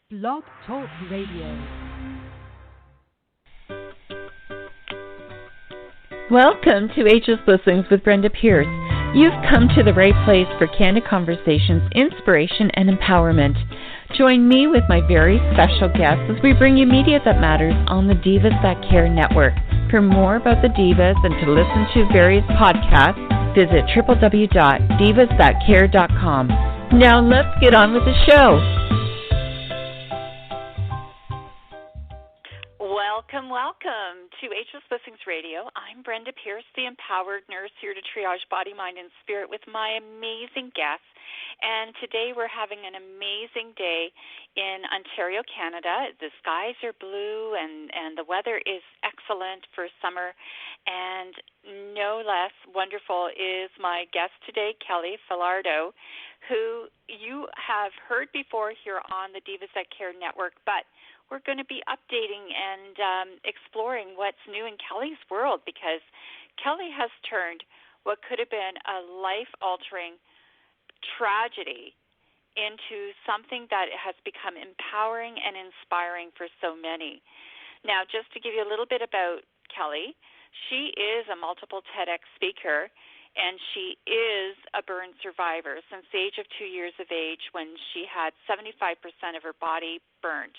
Blog Talk Radio. Welcome to Ageless Blessings with Brenda Pierce. You've come to the right place for candid conversations, inspiration, and empowerment. Join me with my very special guests as we bring you media that matters on the Divas That Care network. For more about the Divas and to listen to various podcasts, visit www.divasthatcare.com. Now let's get on with the show. Welcome to Ageless Blessings Radio. I'm Brenda Pierce, the empowered nurse here to triage body, mind, and spirit with my amazing guests. And today we're having an amazing day in Ontario, Canada. The skies are blue and the weather is excellent for summer. And no less wonderful is my guest today, Kelly Falardeau, who you have heard before here on the Divas That Care network, but we're going to be updating and exploring what's new in Kelly's world, because Kelly has turned what could have been a life-altering tragedy into something that has become empowering and inspiring for so many. Now, just to give you a little bit about Kelly, she is a multiple TEDx speaker, and she is a burn survivor since the age of 2 years of age, when she had 75% of her body burnt.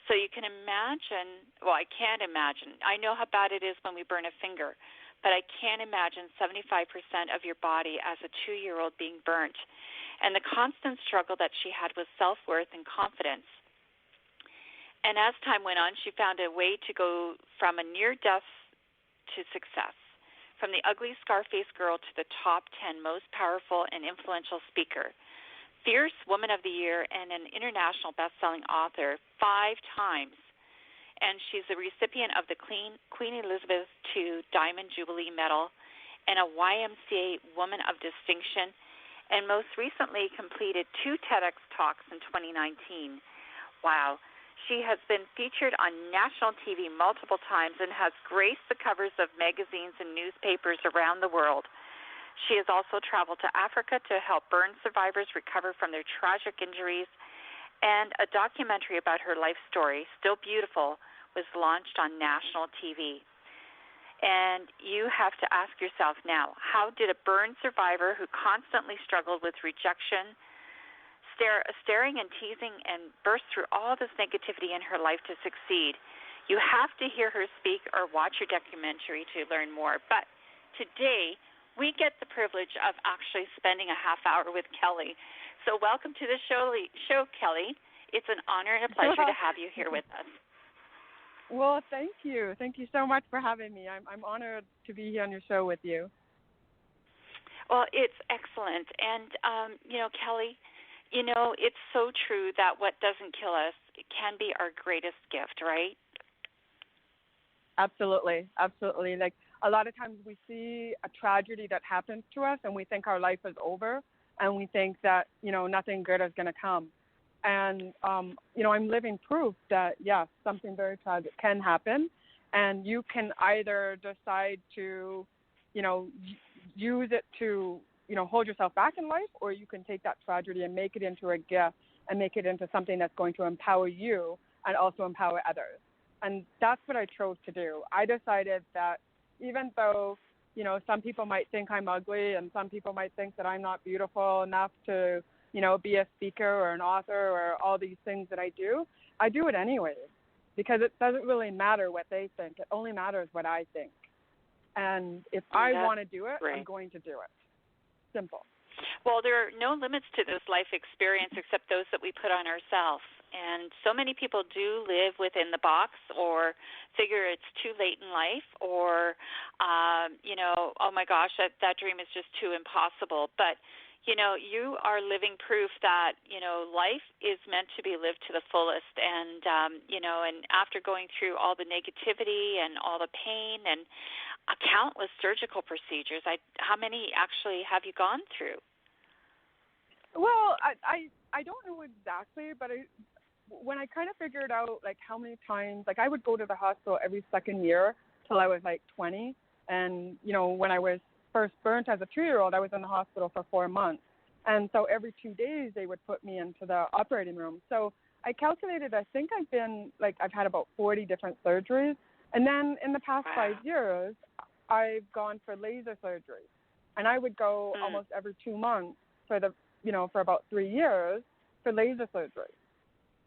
So you can imagine, well, I can't imagine. I know how bad it is when we burn a finger, but I can't imagine 75% of your body as a 2-year-old being burnt. And the constant struggle that she had with self-worth and confidence. And as time went on, she found a way to go from a near-death to success, from the ugly Scarface girl to the top 10 most powerful and influential speaker, Fierce Woman of the Year, and an international best-selling author 5 times. And she's a recipient of the Queen Elizabeth II Diamond Jubilee Medal and a YMCA Woman of Distinction, and most recently completed 2 TEDx talks in 2019. Wow. She has been featured on national TV multiple times and has graced the covers of magazines and newspapers around the world. She has also traveled to Africa to help burn survivors recover from their tragic injuries, and a documentary about her life story, Still Beautiful, was launched on national TV. And you have to ask yourself now, how did a burn survivor who constantly struggled with rejection, staring and teasing, and burst through all this negativity in her life to succeed? You have to hear her speak or watch her documentary to learn more. But today, we get the privilege of actually spending a half hour with Kelly. So welcome to the show, Kelly. It's an honor and a pleasure to have you here with us. Well, thank you. Thank you so much for having me. I'm honored to be here on your show with you. Well, it's excellent. And, Kelly, it's so true that what doesn't kill us can be our greatest gift, right? Absolutely. Absolutely. Like, a lot of times we see a tragedy that happens to us and we think our life is over, and we think that, nothing good is going to come. And, I'm living proof that, yes, something very tragic can happen, and you can either decide to, use it to, hold yourself back in life, or you can take that tragedy and make it into a gift and make it into something that's going to empower you and also empower others. And that's what I chose to do. I decided that even though, some people might think I'm ugly, and some people might think that I'm not beautiful enough to, be a speaker or an author or all these things that I do it anyway, because it doesn't really matter what they think. It only matters what I think. And if I want to do it, I'm going to do it. Simple. Well, there are no limits to this life experience except those that we put on ourselves. And so many people do live within the box, or figure it's too late in life, or, oh my gosh, that dream is just too impossible. But, you are living proof that, life is meant to be lived to the fullest. And, and after going through all the negativity and all the pain and countless surgical procedures, how many actually have you gone through? Well, I don't know exactly, but when I kind of figured out, like, how many times, like, I would go to the hospital every second year till I was, like, 20. And, when I was first burnt as a 2-year-old, I was in the hospital for 4 months. And so every 2 days they would put me into the operating room. So I calculated, I think I've had about 40 different surgeries. And then in the past 5 years, I've gone for laser surgery. And I would go almost every 2 months for about 3 years for laser surgery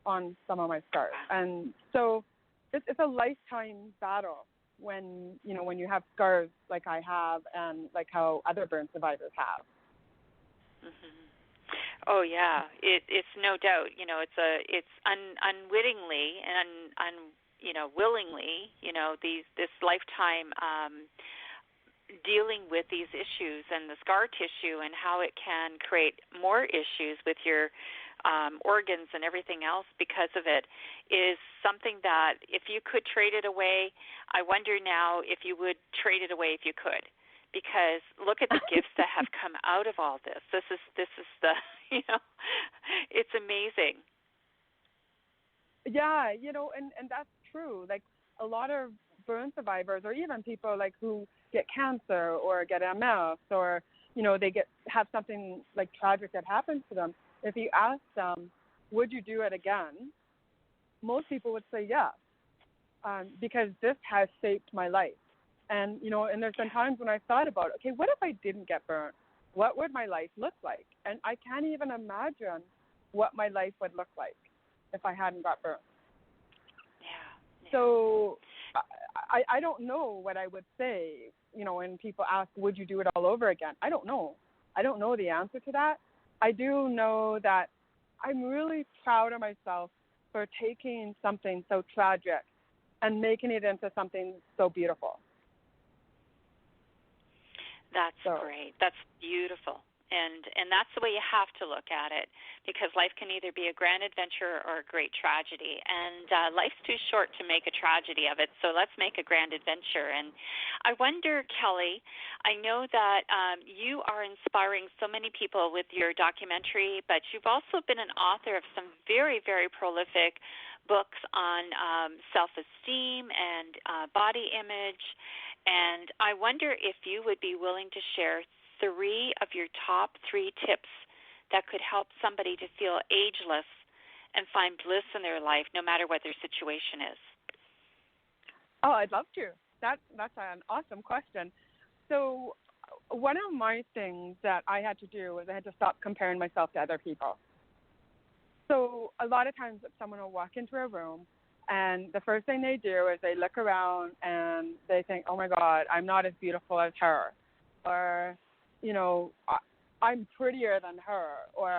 on some of my scars. And so it's a lifetime battle when you have scars like I have and like how other burn survivors have. Mm-hmm. Oh yeah, it's no doubt. It's unwittingly and willingly. This lifetime dealing with these issues and the scar tissue and how it can create more issues with your organs and everything else because of it is something that if you could trade it away, I wonder now if you would trade it away if you could. Because look at the gifts that have come out of all this. This is the, it's amazing. Yeah, and that's true. Like a lot of burn survivors, or even people like who get cancer or get MS, or they have something like tragic that happens to them. If you ask them, would you do it again? Most people would say yes, because this has shaped my life. And, and there's been times when I've thought about, okay, what if I didn't get burned? What would my life look like? And I can't even imagine what my life would look like if I hadn't got burned. Yeah. So I don't know what I would say, when people ask, would you do it all over again? I don't know. I don't know the answer to that. I do know that I'm really proud of myself for taking something so tragic and making it into something so beautiful. That's great. That's beautiful. And that's the way you have to look at it, because life can either be a grand adventure or a great tragedy. And life's too short to make a tragedy of it, so let's make a grand adventure. And I wonder, Kelly, I know that you are inspiring so many people with your documentary, but you've also been an author of some very, very prolific books on self-esteem and body image. And I wonder if you would be willing to share 3 of your top 3 tips that could help somebody to feel ageless and find bliss in their life, no matter what their situation is. Oh, I'd love to. That's an awesome question. So one of my things that I had to do was I had to stop comparing myself to other people. So a lot of times someone will walk into a room and the first thing they do is they look around and they think, oh my God, I'm not as beautiful as her. Or, I'm prettier than her. Or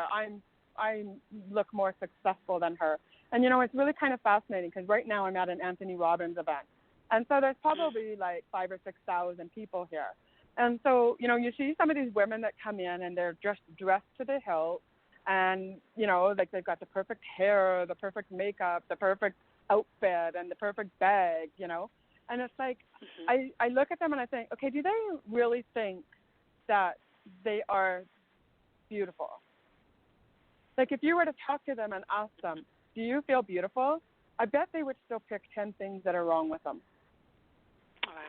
I look more successful than her. And, it's really kind of fascinating because right now I'm at an Anthony Robbins event. And so there's probably like 5,000 or 6,000 people here. And so, you see some of these women that come in and they're just dressed to the hilt. And, like they've got the perfect hair, the perfect makeup, the perfect outfit, and the perfect bag, And it's like, I look at them and I think, okay, do they really think that they are beautiful? Like if you were to talk to them and ask them, do you feel beautiful? I bet they would still pick 10 things that are wrong with them.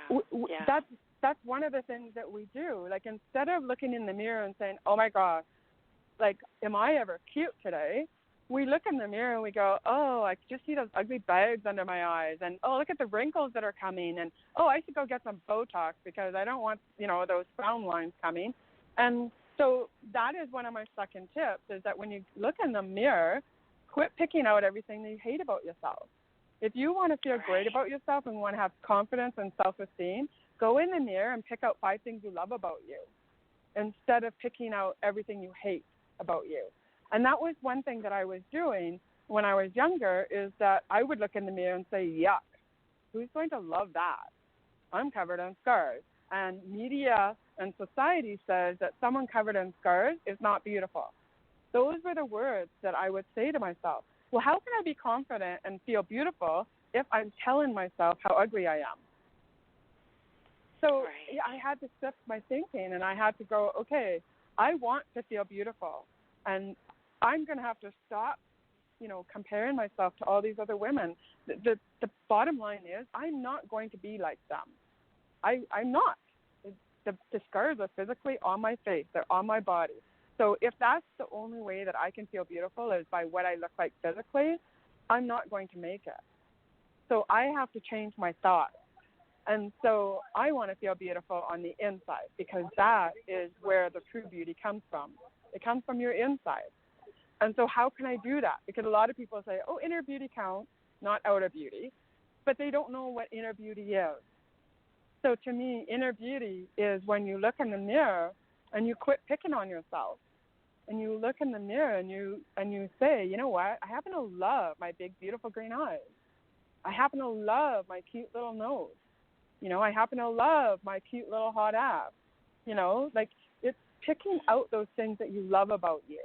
Wow. Yeah. That's one of the things that we do. Like instead of looking in the mirror and saying, oh my gosh, like, am I ever cute today? We look in the mirror and we go, oh, I just see those ugly bags under my eyes. And, oh, look at the wrinkles that are coming. And, oh, I should go get some Botox because I don't want, those frown lines coming. And so that is one of my second tips is that when you look in the mirror, quit picking out everything that you hate about yourself. If you want to feel great about yourself and want to have confidence and self-esteem, go in the mirror and pick out 5 things you love about you instead of picking out everything you hate about you. And that was one thing that I was doing when I was younger is that I would look in the mirror and say, yuck, who's going to love that? I'm covered in scars. And media and society says that someone covered in scars is not beautiful. Those were the words that I would say to myself. Well, how can I be confident and feel beautiful if I'm telling myself how ugly I am? So I had to shift my thinking and I had to go, okay, I want to feel beautiful. And I'm going to have to stop, comparing myself to all these other women. The bottom line is I'm not going to be like them. I'm not. The scars are physically on my face. They're on my body. So if that's the only way that I can feel beautiful is by what I look like physically, I'm not going to make it. So I have to change my thoughts. And so I want to feel beautiful on the inside, because that is where the true beauty comes from. It comes from your inside. And so how can I do that? Because a lot of people say, oh, inner beauty counts, not outer beauty, but they don't know what inner beauty is. So to me, inner beauty is when you look in the mirror and you quit picking on yourself. And you look in the mirror and you say, you know what, I happen to love my big, beautiful green eyes. I happen to love my cute little nose. You know, I happen to love my cute little hot ass. You know, like it's picking out those things that you love about you.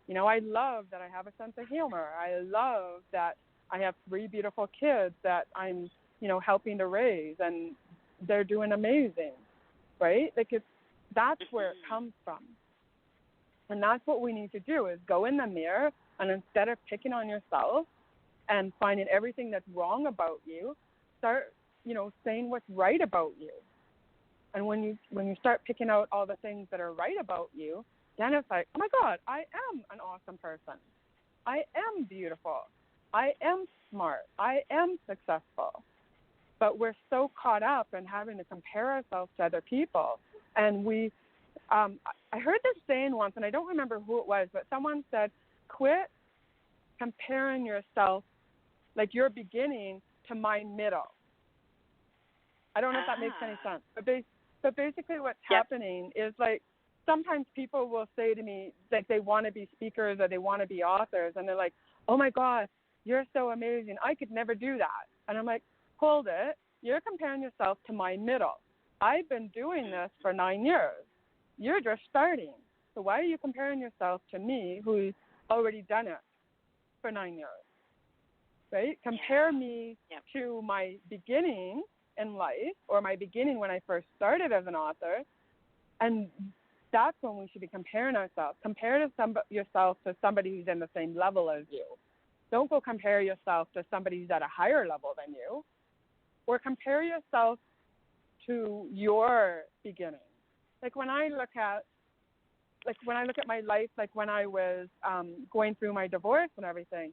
You know, I love that I have a sense of humor. I love that I have 3 beautiful kids that I'm, you know, helping to raise, and they're doing amazing, right? Like that's where it comes from. And that's what we need to do, is go in the mirror, and instead of picking on yourself and finding everything that's wrong about you, start, you know, saying what's right about you. And when you start picking out all the things that are right about you, then it's like, oh my God, I am an awesome person. I am beautiful. I am smart. I am successful. But we're so caught up in having to compare ourselves to other people. And I heard this saying once, and I don't remember who it was, but someone said, quit comparing yourself, like your beginning, to my middle. I don't know if that makes any sense. But basically what's happening is, like, sometimes people will say to me, like, they want to be speakers or they want to be authors, and they're like, oh my God, you're so amazing. I could never do that. And I'm like, hold it. You're comparing yourself to my middle. I've been doing this for 9 years. You're just starting. So why are you comparing yourself to me, who's already done it for 9 years? Right? Compare me to my beginning in life, or my beginning when I first started as an author, and that's when we should be comparing ourselves. Compare yourself to somebody who's in the same level as you. Don't go compare yourself to somebody who's at a higher level than you, or compare yourself to your beginning. Like when I look at my life, like when I was going through my divorce and everything,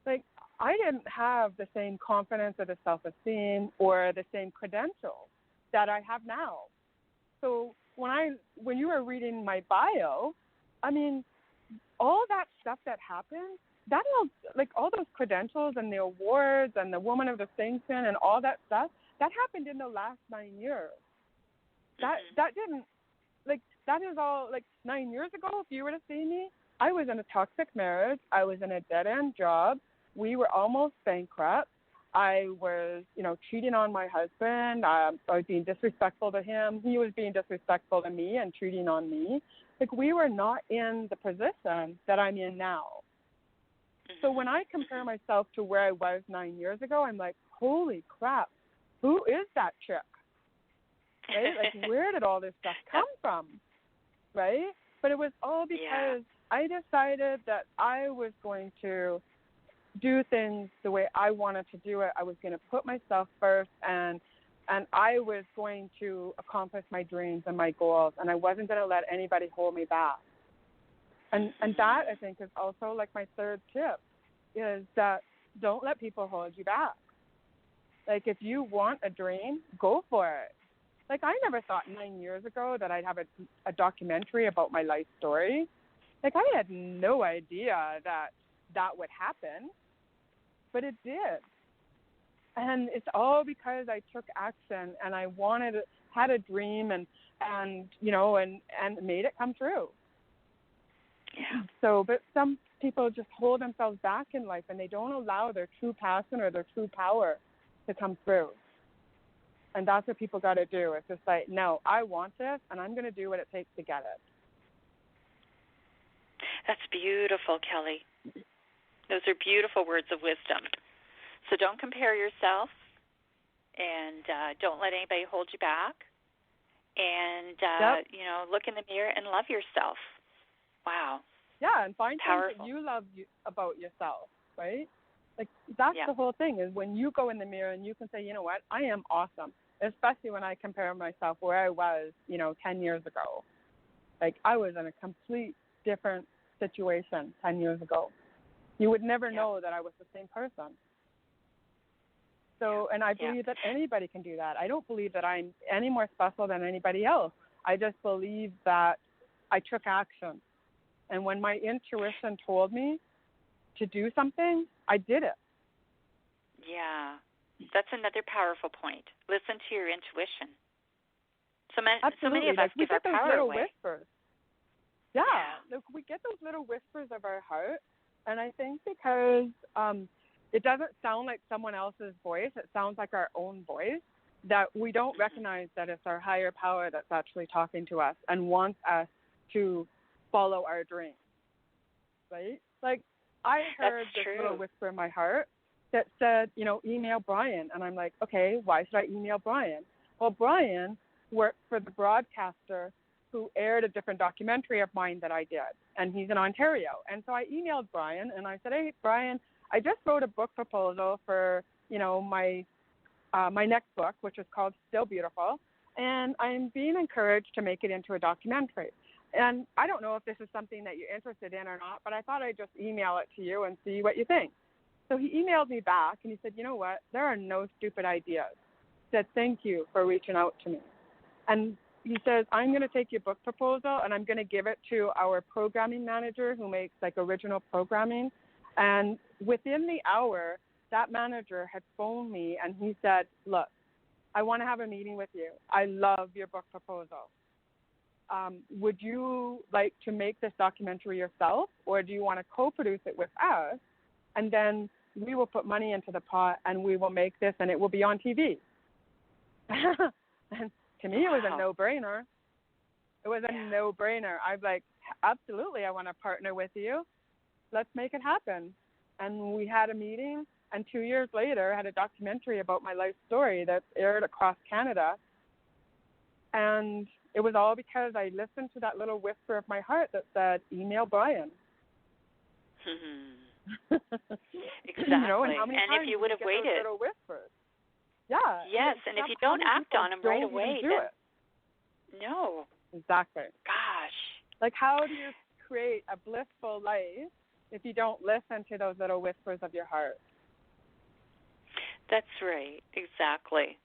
like I didn't have the same confidence or the self-esteem or the same credentials that I have now. So when you were reading my bio, I mean, all that stuff that happened, that all those credentials and the awards and the Woman of Distinction and all that stuff, that happened in the last 9 years. That didn't, like, that is all, like, 9 years ago. If you were to see me, I was in a toxic marriage. I was in a dead-end job. We were almost bankrupt. I was, you know, cheating on my husband. I was being disrespectful to him. He was being disrespectful to me and cheating on me. Like, we were not in the position that I'm in now. So when I compare myself to where I was 9 years ago, I'm like, holy crap, who is that chick? Right? Like, where did all this stuff come from? Right? But it was all because I decided that I was going to do things the way I wanted to do it. I was going to put myself first, and I was going to accomplish my dreams and my goals, and I wasn't going to let anybody hold me back. And that, I think, is also like my third tip, is that don't let people hold you back. Like, if you want a dream, go for it. Like, I never thought 9 years ago that I'd have a documentary about my life story. Like, I had no idea that would happen, but it did. And it's all because I took action, and I had a dream, and you know, and made it come true. Yeah. So, but some people just hold themselves back in life, and they don't allow their true passion or their true power to come through. And that's what people got to do. It's just like, no, I want this, and I'm going to do what it takes to get it. That's beautiful, Kelly. Those are beautiful words of wisdom. So don't compare yourself, and don't let anybody hold you back. And, you know, look in the mirror and love yourself. Wow. Yeah, and find Powerful. things that you love about yourself, right? Like, that's the whole thing, is when you go in the mirror and you can say, you know what, I am awesome, especially when I compare myself where I was, you know, 10 years ago. Like, I was in a complete different situation 10 years ago. You would never know that I was the same person. So, and I believe that anybody can do that. I don't believe that I'm any more special than anybody else. I just believe that I took action. And when my intuition told me to do something, I did it. Yeah. That's another powerful point. Listen to your intuition. So many of us give our power away. Whispers. Yeah. Look, we get those little whispers of our heart. And I think because it doesn't sound like someone else's voice, it sounds like our own voice, that we don't recognize that it's our higher power that's actually talking to us and wants us to follow our dreams, right? Like, I heard this little whisper in my heart that said, email Brian. And I'm like, okay, why should I email Brian? Well, Brian worked for the broadcaster who aired a different documentary of mine that I did, and he's in Ontario. And so I emailed Brian, and I said, hey, Brian, I just wrote a book proposal for, my next book, which is called Still Beautiful, and I'm being encouraged to make it into a documentary. And I don't know if this is something that you're interested in or not, but I thought I'd just email it to you and see what you think. So he emailed me back, and he said, you know what, there are no stupid ideas. He said, thank you for reaching out to me. And he says, I'm going to take your book proposal, and I'm going to give it to our programming manager who makes, original programming. And within the hour, that manager had phoned me, and he said, look, I want to have a meeting with you. I love your book proposal. Would you like to make this documentary yourself, or do you want to co-produce it with us? And then we will put money into the pot, and we will make this, and it will be on TV. And to me, it was a no-brainer. It was a no-brainer. I'm like, absolutely, I want to partner with you. Let's make it happen. And we had a meeting, and 2 years later, I had a documentary about my life story that aired across Canada. And it was all because I listened to that little whisper of my heart that said, email Brian. Exactly. And if you would have waited. Little whispers. Yeah. Yes, and if you don't act on them right away, no. Exactly. Gosh. Like, how do you create a blissful life if you don't listen to those little whispers of your heart? That's right. Exactly.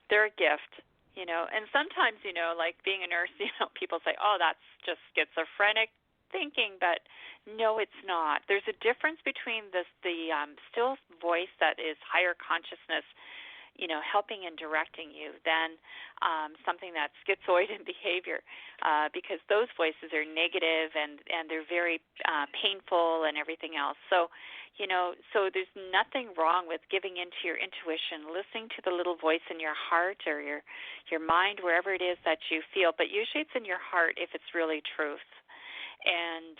They're a gift, and sometimes, like being a nurse, people say, oh, that's just schizophrenic thinking, but no, it's not. There's a difference between the still voice that is higher consciousness, helping and directing you than something that's schizoid in behavior, because those voices are negative and they're very painful and everything else. So, so there's nothing wrong with giving into your intuition, listening to the little voice in your heart or your mind, wherever it is that you feel. But usually it's in your heart if it's really truth. And,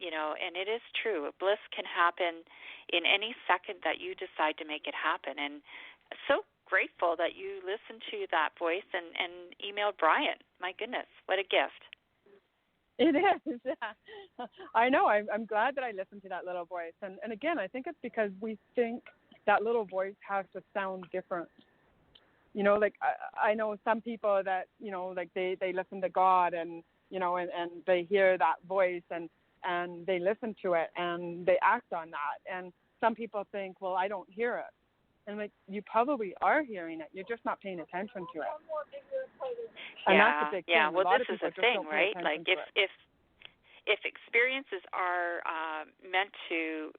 and it is true. Bliss can happen in any second that you decide to make it happen. And so grateful that you listened to that voice and emailed Brian. My goodness, what a gift. It is. Yeah. I know. I'm glad that I listened to that little voice. And again, I think it's because we think that little voice has to sound different. I know some people that, they listen to God and they hear that voice and they listen to it and they act on that. And some people think, well, I don't hear it. And you probably are hearing it. You're just not paying attention to it. And that's a big thing. Well, this is a thing, right? Like if experiences are meant to,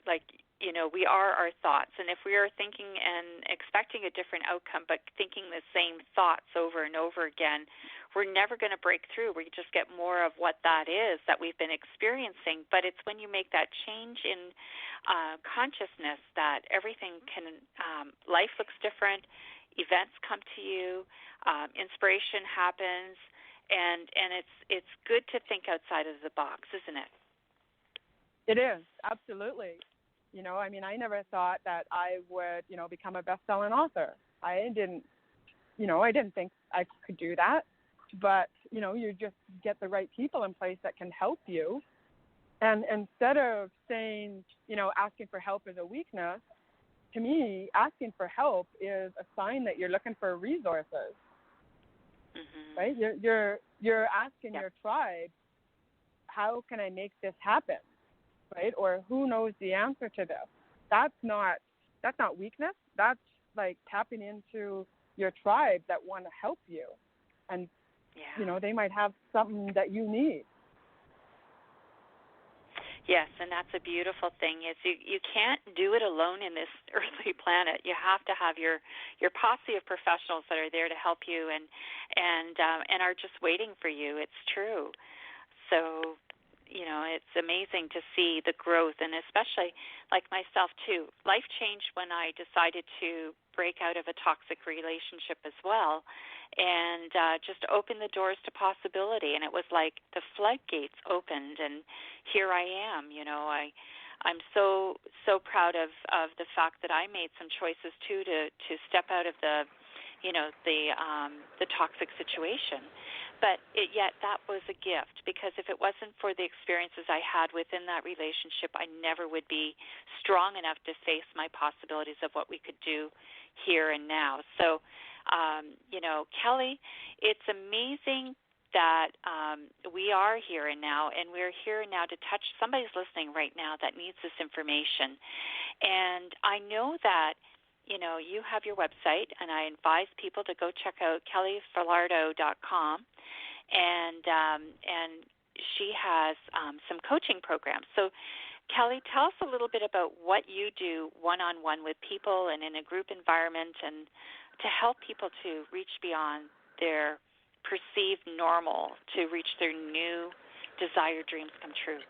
we are our thoughts. And if we are thinking and expecting a different outcome, but thinking the same thoughts over and over again, we're never going to break through. We just get more of what that is that we've been experiencing. But it's when you make that change in consciousness that everything life looks different, events come to you, inspiration happens, and it's good to think outside of the box, isn't it? It is, absolutely. I never thought that I would, become a best-selling author. I didn't think I could do that. But, you just get the right people in place that can help you. And instead of saying, asking for help is a weakness, to me, asking for help is a sign that you're looking for resources. Mm-hmm. Right? You're asking your tribe, how can I make this happen? right? Or who knows the answer to this? That's not weakness. That's like tapping into your tribe that want to help you, and they might have something that you need. Yes, and that's a beautiful thing. Is you can't do it alone in this earthly planet. You have to have your posse of professionals that are there to help you and are just waiting for you. It's true. So, it's amazing to see the growth, and especially like myself too. Life changed when I decided to break out of a toxic relationship as well, and just open the doors to possibility. And it was like the floodgates opened, and here I am. I'm so proud of the fact that I made some choices too to step out of the toxic situation. But yet that was a gift, because if it wasn't for the experiences I had within that relationship, I never would be strong enough to face my possibilities of what we could do here and now. So, Kelly, it's amazing that we are here and now, and we're here now to touch somebody's listening right now that needs this information. And I know that you have your website, and I advise people to go check out kellyfalardeau.com, and she has some coaching programs. So, Kelly, tell us a little bit about what you do one-on-one with people and in a group environment, and to help people to reach beyond their perceived normal to reach their new desired dreams come true.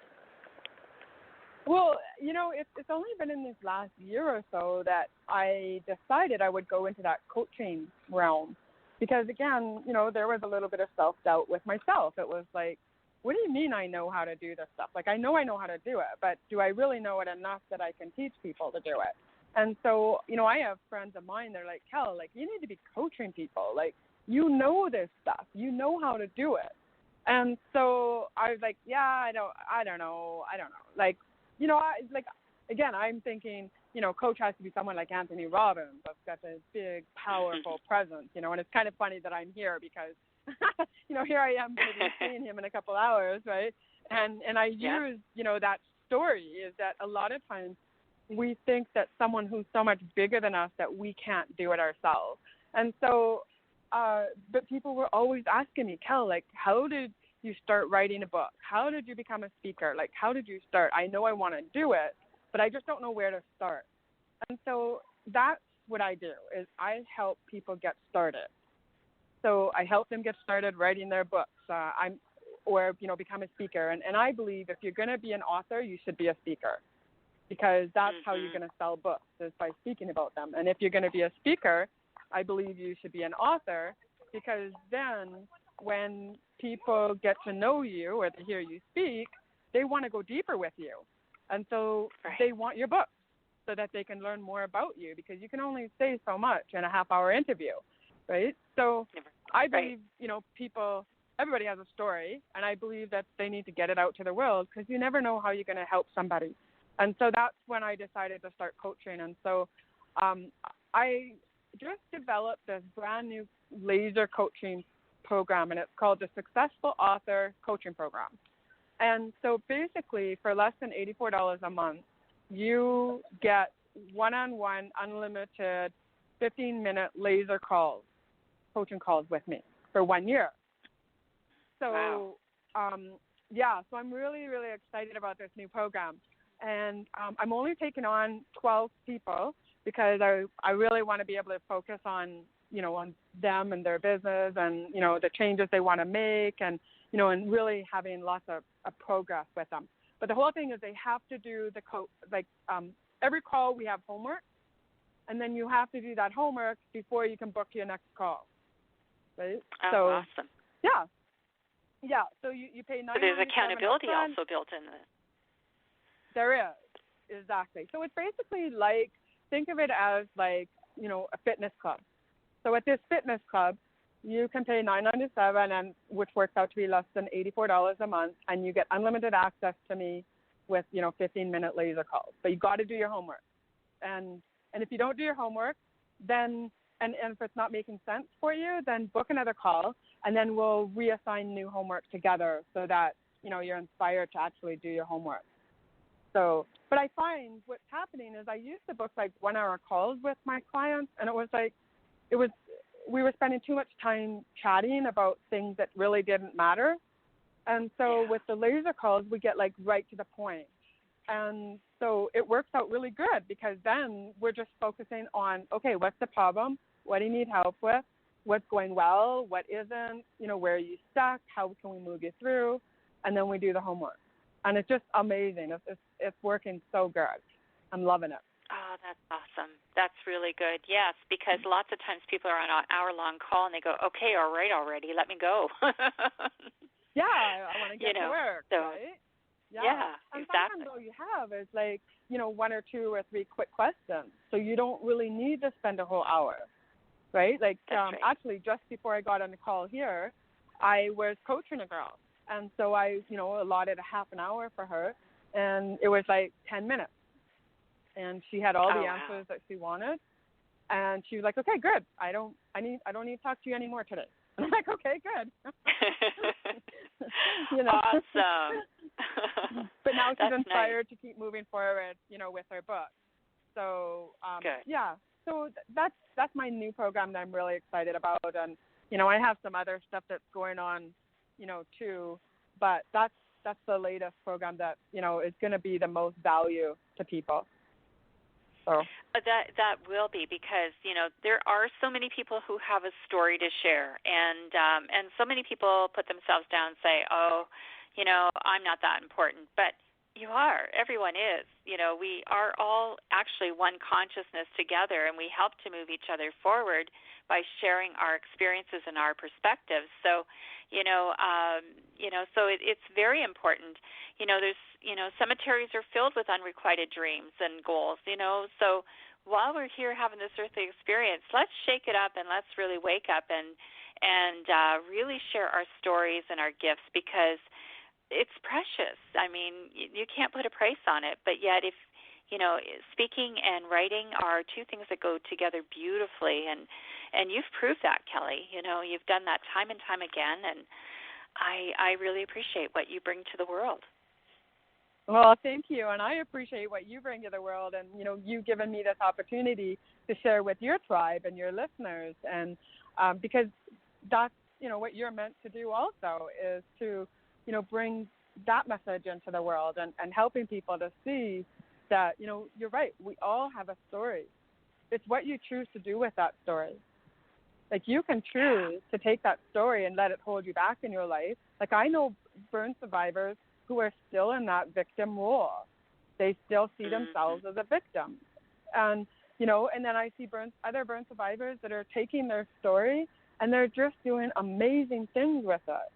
Well, it's only been in this last year or so that I decided I would go into that coaching realm, because again, there was a little bit of self-doubt with myself. It was like, what do you mean I know how to do this stuff? Like, I know how to do it, but do I really know it enough that I can teach people to do it? And so, I have friends of mine, they're like, Kel, like, you need to be coaching people. Like, you know this stuff. You know how to do it. And so I was like, yeah, I don't know. Like, again, I'm thinking, coach has to be someone like Anthony Robbins that's got this big, powerful presence, and it's kind of funny that I'm here because, here I am going to be seeing him in a couple hours, right? And I use, that story is that a lot of times we think that someone who's so much bigger than us that we can't do it ourselves. And so, but people were always asking me, Kel, like, how did you start writing a book? How did you become a speaker? Like, how did you start? I know I want to do it, but I just don't know where to start. And so that's what I do, is I help people get started. So I help them get started writing their books, become a speaker. And I believe if you're going to be an author, you should be a speaker, because that's how you're going to sell books, is by speaking about them. And if you're going to be a speaker, I believe you should be an author, because then when people get to know you or they hear you speak, they want to go deeper with you. And so they want your book so that they can learn more about you, because you can only say so much in a half-hour interview, right? So I believe, people, everybody has a story, and I believe that they need to get it out to the world, because you never know how you're going to help somebody. And so that's when I decided to start coaching. And so I just developed this brand new laser coaching program, and it's called the Successful Author Coaching Program. And so basically, for less than $84 a month, you get one-on-one, unlimited, 15-minute laser calls, coaching calls with me for 1 year. So, so I'm really, really excited about this new program. And I'm only taking on 12 people, because I really want to be able to focus on, on them and their business and, the changes they want to make, and, and really having lots of progress with them. But the whole thing is they have to do every call we have homework, and then you have to do that homework before you can book your next call. Right? Oh, so, awesome. Yeah. Yeah. So you pay $9.97. But there's accountability also built in it. There is. Exactly. So it's basically like, think of it as like, a fitness club. So at this fitness club, you can pay $9.97, and which works out to be less than $84 a month, and you get unlimited access to me with, 15-minute laser calls. But you got to do your homework. And if you don't do your homework, then and if it's not making sense for you, then book another call, and then we'll reassign new homework together so that, you're inspired to actually do your homework. So, but I find what's happening is I used to book like 1 hour calls with my clients, and we were spending too much time chatting about things that really didn't matter. And so with the laser calls, we get like right to the point. And so it works out really good because then we're just focusing on, okay, what's the problem? What do you need help with? What's going well? What isn't? You know, where are you stuck? How can we move you through? And then we do the homework. And it's just amazing. It's working so good. I'm loving it. Oh, that's awesome. That's really good. Yes, because lots of times people are on an hour-long call and they go, okay, all right already, let me go. Yeah, I want to get to work, right? Yeah, and exactly. sometimes all you have is like, you know, 1 or 2 or 3 quick questions. So you don't really need to spend a whole hour, right? Like, right. Actually, just before I got on the call here, I was coaching a girl. And so I, you know, allotted a half an hour for her, and it was like 10 minutes. And she had all the answers that she wanted. And she was like, okay, good. I don't need to talk to you anymore today. And I'm like, okay, good. You know. Awesome. But now she's That's inspired nice. to keep moving forward, you know, with her book. So, good. yeah. So that's my new program that I'm really excited about. And, you know, I have some other stuff that's going on, you know, too. But that's the latest program that, you know, is going to be the most value to people. So. That will be because, you know, there are so many people who have a story to share, and so many people put themselves down and say, oh, you know, I'm not that important, but you are. Everyone is. You know, we are all actually one consciousness together, and we help to move each other forward by sharing our experiences and our perspectives. So, so it's very important. You know, there's, you know, cemeteries are filled with unrequited dreams and goals, you know. So while we're here having this earthly experience, let's shake it up and let's really wake up and really share our stories and our gifts, because it's precious. I mean, you can't put a price on it, but yet if, you know, speaking and writing are two things that go together beautifully, and you've proved that, Kelly. You know, you've done that time and time again, and I really appreciate what you bring to the world. Well, thank you, and I appreciate what you bring to the world, and, you know, you giving me this opportunity to share with your tribe and your listeners, and because that's, you know, what you're meant to do also is to, you know, bring that message into the world and helping people to see that, you know, you're right, we all have a story. It's what you choose to do with that story. Like, you can choose to take that story and let it hold you back in your life. Like, I know burn survivors who are still in that victim role. They still see themselves as a victim. And, you know, and then I see other burn survivors that are taking their story and they're just doing amazing things with it.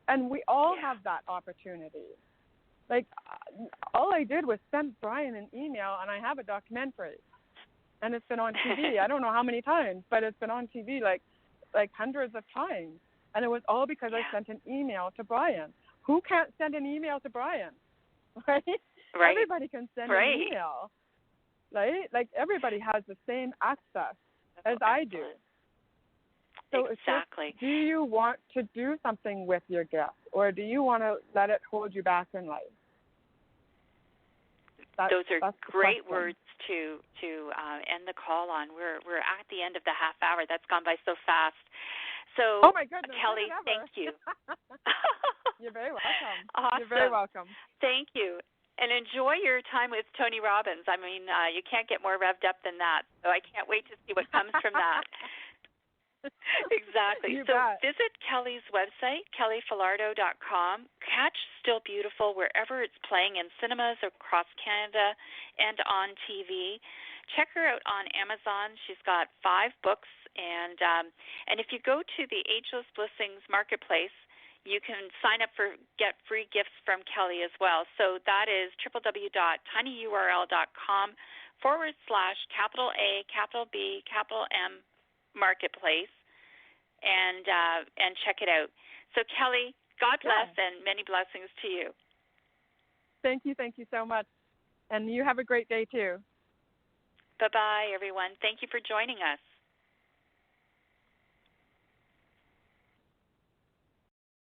And we all have that opportunity. Like, all I did was send Brian an email, and I have a documentary. And it's been on TV. I don't know how many times, but it's been on TV like hundreds of times. And it was all because I sent an email to Brian. Who can't send an email to Brian? Right? Everybody can send an email. Right? Like, everybody has the same access as I do. So exactly. It's just, do you want to do something with your gift, or do you want to let it hold you back in life? Those are great words to end the call on. We're at the end of the half hour. That's gone by so fast. So, oh my goodness, Kelly, thank you. You're very welcome. Awesome. You're very welcome. Thank you. And enjoy your time with Tony Robbins. I mean, you can't get more revved up than that. So I can't wait to see what comes from that. Exactly. So visit Kelly's website, kellyfalardeau.com. Catch Still Beautiful wherever it's playing in cinemas across Canada and on TV. Check her out on Amazon. She's got 5 books, and if you go to the Ageless Blessings Marketplace, you can sign up get free gifts from Kelly as well. So that is www.tinyurl.com/A, B, M, Marketplace, and check it out. So, Kelly, God bless and many blessings to you. Thank you so much. And you have a great day, too. Bye-bye, everyone. Thank you for joining us.